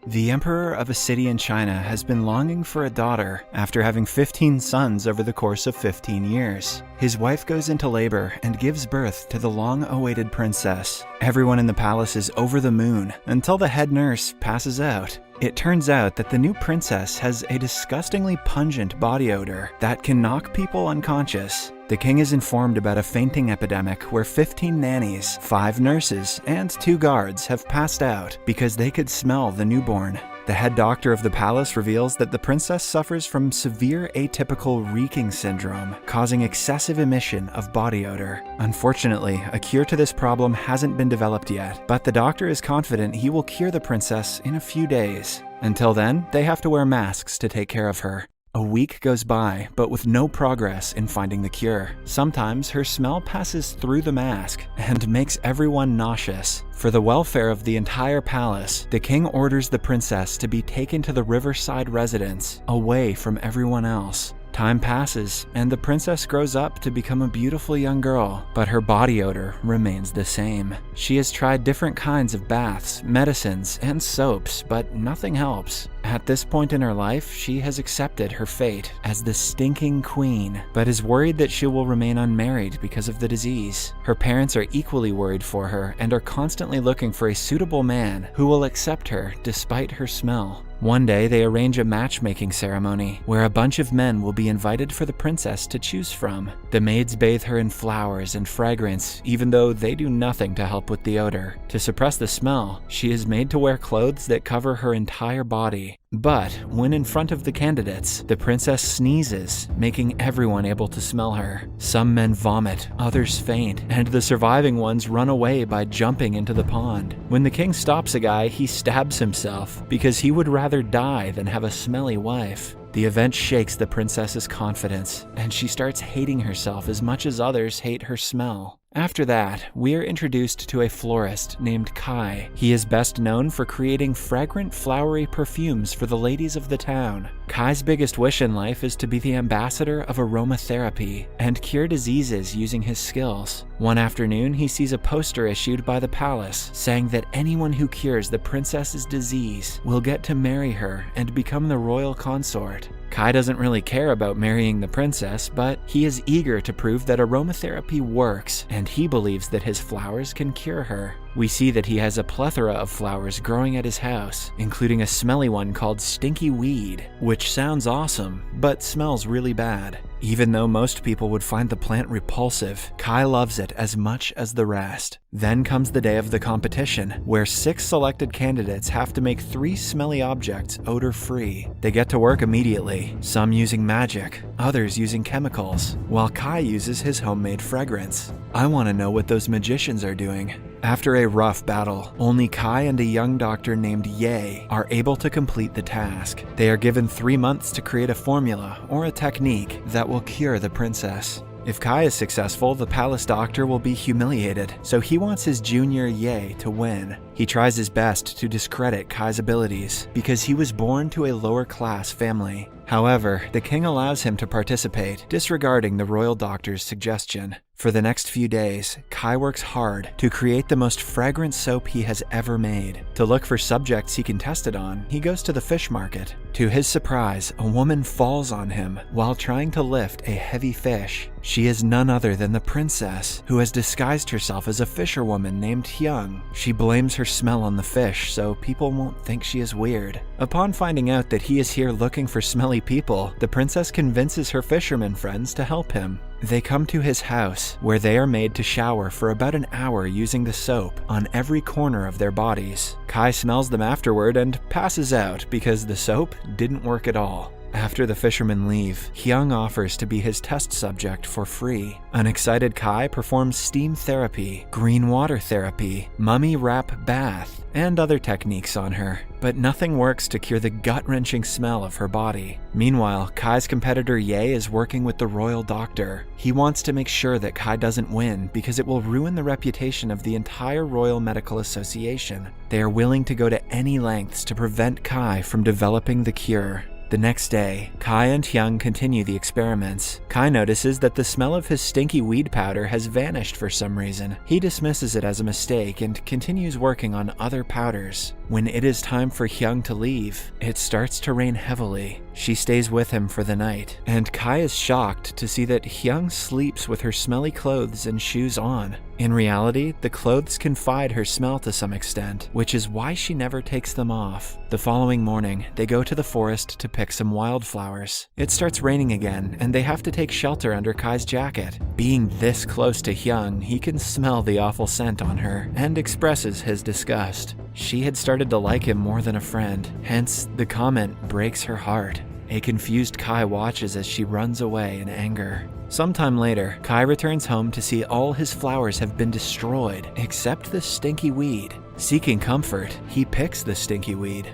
The emperor of a city in China has been longing for a daughter after having 15 sons over the course of 15 years. His wife goes into labor and gives birth to the long-awaited princess. Everyone in the palace is over the moon until the head nurse passes out. It turns out that the new princess has a disgustingly pungent body odor that can knock people unconscious. The king is informed about a fainting epidemic where 15 nannies, 5 nurses, and 2 guards have passed out because they could smell the newborn. The head doctor of the palace reveals that the princess suffers from severe atypical reeking syndrome, causing excessive emission of body odor. Unfortunately, a cure to this problem hasn't been developed yet, but the doctor is confident he will cure the princess in a few days. Until then, they have to wear masks to take care of her. A week goes by, but with no progress in finding the cure. Sometimes her smell passes through the mask and makes everyone nauseous. For the welfare of the entire palace, the king orders the princess to be taken to the riverside residence, away from everyone else. Time passes, and the princess grows up to become a beautiful young girl, but her body odor remains the same. She has tried different kinds of baths, medicines, and soaps, but nothing helps. At this point in her life, she has accepted her fate as the stinking queen, but is worried that she will remain unmarried because of the disease. Her parents are equally worried for her and are constantly looking for a suitable man who will accept her despite her smell. One day, they arrange a matchmaking ceremony where a bunch of men will be invited for the princess to choose from. The maids bathe her in flowers and fragrance, even though they do nothing to help with the odor. To suppress the smell, she is made to wear clothes that cover her entire body. But when in front of the candidates, the princess sneezes, making everyone able to smell her. Some men vomit, others faint, and the surviving ones run away by jumping into the pond. When the king stops a guy, he stabs himself because he would rather die than have a smelly wife. The event shakes the princess's confidence, and she starts hating herself as much as others hate her smell. After that, we are introduced to a florist named Kai. He is best known for creating fragrant, flowery perfumes for the ladies of the town. Kai's biggest wish in life is to be the ambassador of aromatherapy and cure diseases using his skills. One afternoon, he sees a poster issued by the palace saying that anyone who cures the princess's disease will get to marry her and become the royal consort. Kai doesn't really care about marrying the princess, but he is eager to prove that aromatherapy works, and he believes that his flowers can cure her. We see that he has a plethora of flowers growing at his house, including a smelly one called Stinky Weed, which sounds awesome, but smells really bad. Even though most people would find the plant repulsive, Kai loves it as much as the rest. Then comes the day of the competition, where 6 selected candidates have to make 3 smelly objects odor-free. They get to work immediately, some using magic, others using chemicals, while Kai uses his homemade fragrance. I want to know what those magicians are doing. After a rough battle, only Kai and a young doctor named Ye are able to complete the task. They are given 3 months to create a formula or a technique that will cure the princess. If Kai is successful, the palace doctor will be humiliated, so he wants his junior Ye to win. He tries his best to discredit Kai's abilities because he was born to a lower-class family. However, the king allows him to participate, disregarding the royal doctor's suggestion. For the next few days, Kai works hard to create the most fragrant soap he has ever made. To look for subjects he can test it on, he goes to the fish market. To his surprise, a woman falls on him while trying to lift a heavy fish. She is none other than the princess, who has disguised herself as a fisherwoman named Hyung. She blames her smell on the fish so people won't think she is weird. Upon finding out that he is here looking for smelly people, the princess convinces her fisherman friends to help him. They come to his house, where they are made to shower for about an hour using the soap on every corner of their bodies. Kai smells them afterward and passes out because the soap didn't work at all. After the fishermen leave, Hyung offers to be his test subject for free. An excited Kai performs steam therapy, green water therapy, mummy wrap bath, and other techniques on her, but nothing works to cure the gut-wrenching smell of her body. Meanwhile, Kai's competitor Ye is working with the royal doctor. He wants to make sure that Kai doesn't win because it will ruin the reputation of the entire Royal Medical Association. They are willing to go to any lengths to prevent Kai from developing the cure. The next day, Kai and Hyung continue the experiments. Kai notices that the smell of his stinky weed powder has vanished for some reason. He dismisses it as a mistake and continues working on other powders. When it is time for Hyung to leave, it starts to rain heavily. She stays with him for the night, and Kai is shocked to see that Hyung sleeps with her smelly clothes and shoes on. In reality, the clothes confide her smell to some extent, which is why she never takes them off. The following morning, they go to the forest to pick some wildflowers. It starts raining again, and they have to take shelter under Kai's jacket. Being this close to Hyung, he can smell the awful scent on her, and expresses his disgust. She had started to like him more than a friend, hence the comment breaks her heart. A confused Kai watches as she runs away in anger. Sometime later, Kai returns home to see all his flowers have been destroyed except the stinky weed. Seeking comfort, he picks the stinky weed.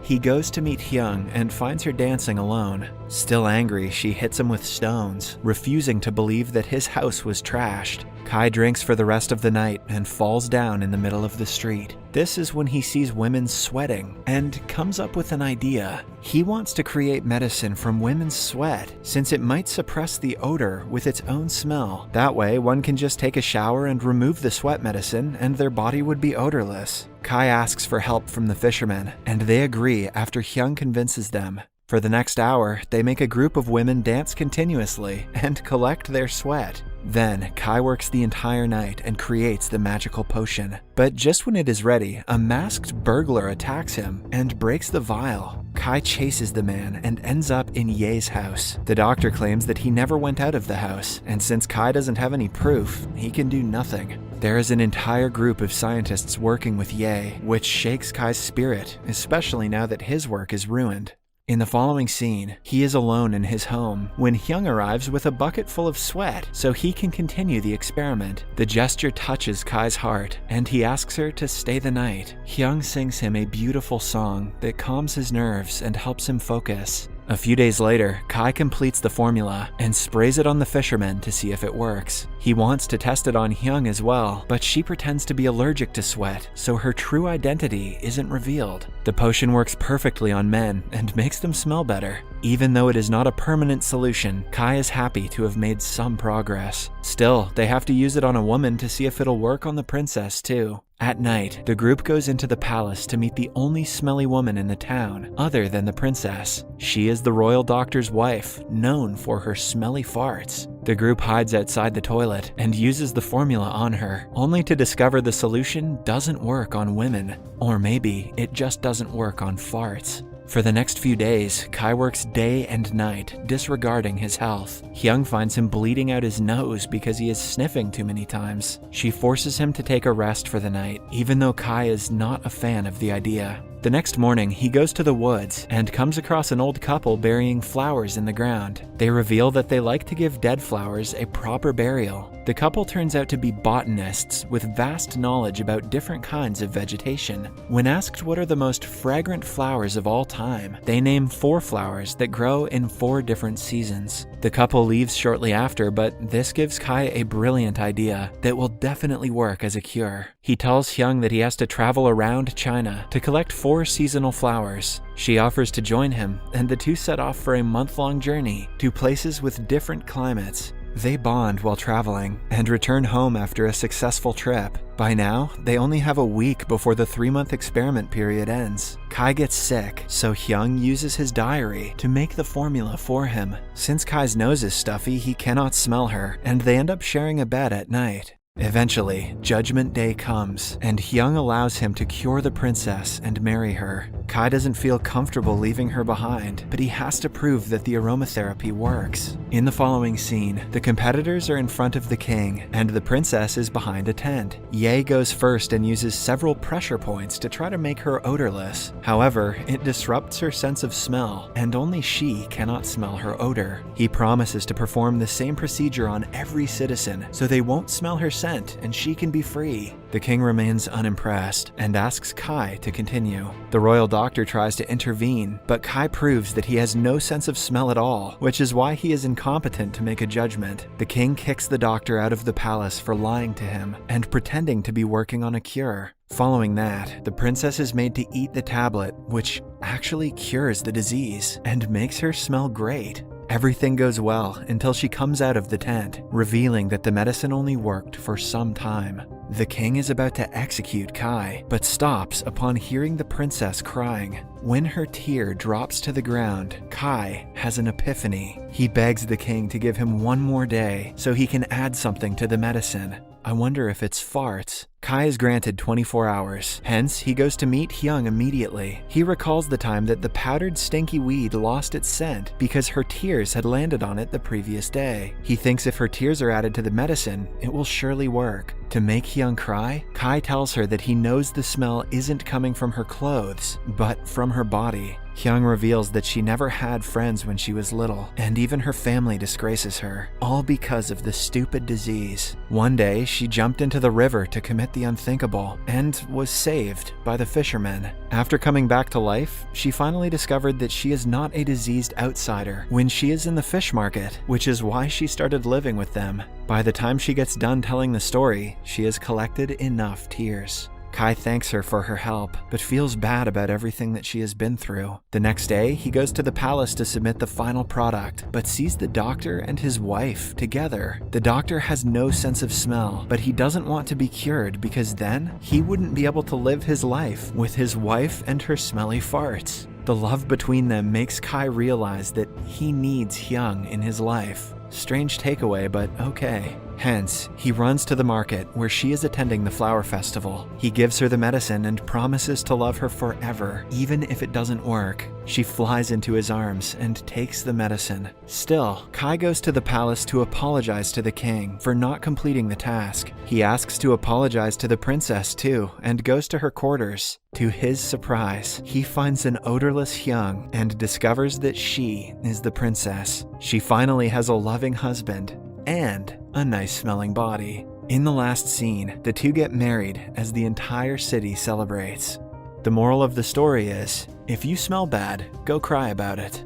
He goes to meet Hyung and finds her dancing alone. Still angry, she hits him with stones, refusing to believe that his house was trashed. Kai drinks for the rest of the night and falls down in the middle of the street. This is when he sees women sweating and comes up with an idea. He wants to create medicine from women's sweat, since it might suppress the odor with its own smell. That way, one can just take a shower and remove the sweat medicine, and their body would be odorless. Kai asks for help from the fishermen, and they agree after Hyung convinces them. For the next hour, they make a group of women dance continuously and collect their sweat. Then, Kai works the entire night and creates the magical potion. But just when it is ready, a masked burglar attacks him and breaks the vial. Kai chases the man and ends up in Ye's house. The doctor claims that he never went out of the house, and since Kai doesn't have any proof, he can do nothing. There is an entire group of scientists working with Ye, which shakes Kai's spirit, especially now that his work is ruined. In the following scene, he is alone in his home when Hyung arrives with a bucket full of sweat so he can continue the experiment. The gesture touches Kai's heart, and he asks her to stay the night. Hyung sings him a beautiful song that calms his nerves and helps him focus. A few days later, Kai completes the formula and sprays it on the fisherman to see if it works. He wants to test it on Hyung as well, but she pretends to be allergic to sweat, so her true identity isn't revealed. The potion works perfectly on men and makes them smell better. Even though it is not a permanent solution, Kai is happy to have made some progress. Still, they have to use it on a woman to see if it'll work on the princess too. At night, the group goes into the palace to meet the only smelly woman in the town, other than the princess. She is the royal doctor's wife, known for her smelly farts. The group hides outside the toilet and uses the formula on her, only to discover the solution doesn't work on women. Or maybe it just doesn't work on farts. For the next few days, Kai works day and night, disregarding his health. Hyung finds him bleeding out his nose because he is sniffing too many times. She forces him to take a rest for the night, even though Kai is not a fan of the idea. The next morning, he goes to the woods and comes across an old couple burying flowers in the ground. They reveal that they like to give dead flowers a proper burial. The couple turns out to be botanists with vast knowledge about different kinds of vegetation. When asked what are the most fragrant flowers of all time, they name 4 flowers that grow in 4 different seasons. The couple leaves shortly after, but this gives Kai a brilliant idea that will definitely work as a cure. He tells Hyung that he has to travel around China to collect 4 seasonal flowers. She offers to join him, and the two set off for a month-long journey to places with different climates. They bond while traveling and return home after a successful trip. By now, they only have a week before the 3-month experiment period ends. Kai gets sick, so Hyung uses his diary to make the formula for him. Since Kai's nose is stuffy, he cannot smell her, and they end up sharing a bed at night. Eventually, Judgment Day comes, and Hyung allows him to cure the princess and marry her. Kai doesn't feel comfortable leaving her behind, but he has to prove that the aromatherapy works. In the following scene, the competitors are in front of the king, and the princess is behind a tent. Ye goes first and uses several pressure points to try to make her odorless. However, it disrupts her sense of smell, and only she cannot smell her odor. He promises to perform the same procedure on every citizen, so they won't smell her scent scent and she can be free. The king remains unimpressed and asks Kai to continue. The royal doctor tries to intervene, but Kai proves that he has no sense of smell at all, which is why he is incompetent to make a judgment. The king kicks the doctor out of the palace for lying to him and pretending to be working on a cure. Following that, the princess is made to eat the tablet, which actually cures the disease and makes her smell great. Everything goes well until she comes out of the tent, revealing that the medicine only worked for some time. The king is about to execute Kai, but stops upon hearing the princess crying. When her tear drops to the ground, Kai has an epiphany. He begs the king to give him one more day so he can add something to the medicine. I wonder if it's farts. Kai is granted 24 hours, hence he goes to meet Hyung immediately. He recalls the time that the powdered stinky weed lost its scent because her tears had landed on it the previous day. He thinks if her tears are added to the medicine, it will surely work. To make Hyung cry, Kai tells her that he knows the smell isn't coming from her clothes, but from her body. Hyung reveals that she never had friends when she was little, and even her family disgraces her, all because of the stupid disease. One day, she jumped into the river to commit the unthinkable, and was saved by the fishermen. After coming back to life, she finally discovered that she is not a diseased outsider when she is in the fish market, which is why she started living with them. By the time she gets done telling the story, she has collected enough tears. Kai thanks her for her help, but feels bad about everything that she has been through. The next day, he goes to the palace to submit the final product, but sees the doctor and his wife together. The doctor has no sense of smell, but he doesn't want to be cured because then he wouldn't be able to live his life with his wife and her smelly farts. The love between them makes Kai realize that he needs Hyung in his life. Strange takeaway, but okay. Hence, he runs to the market where she is attending the flower festival. He gives her the medicine and promises to love her forever, even if it doesn't work. She flies into his arms and takes the medicine. Still, Kai goes to the palace to apologize to the king for not completing the task. He asks to apologize to the princess too, and goes to her quarters. To his surprise, he finds an odorless Hyung and discovers that she is the princess. She finally has a loving husband and a nice-smelling body. In the last scene, the two get married as the entire city celebrates. The moral of the story is, if you smell bad, go cry about it.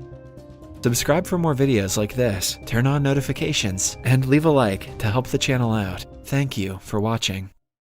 Subscribe for more videos like this, turn on notifications, and leave a like to help the channel out. Thank you for watching.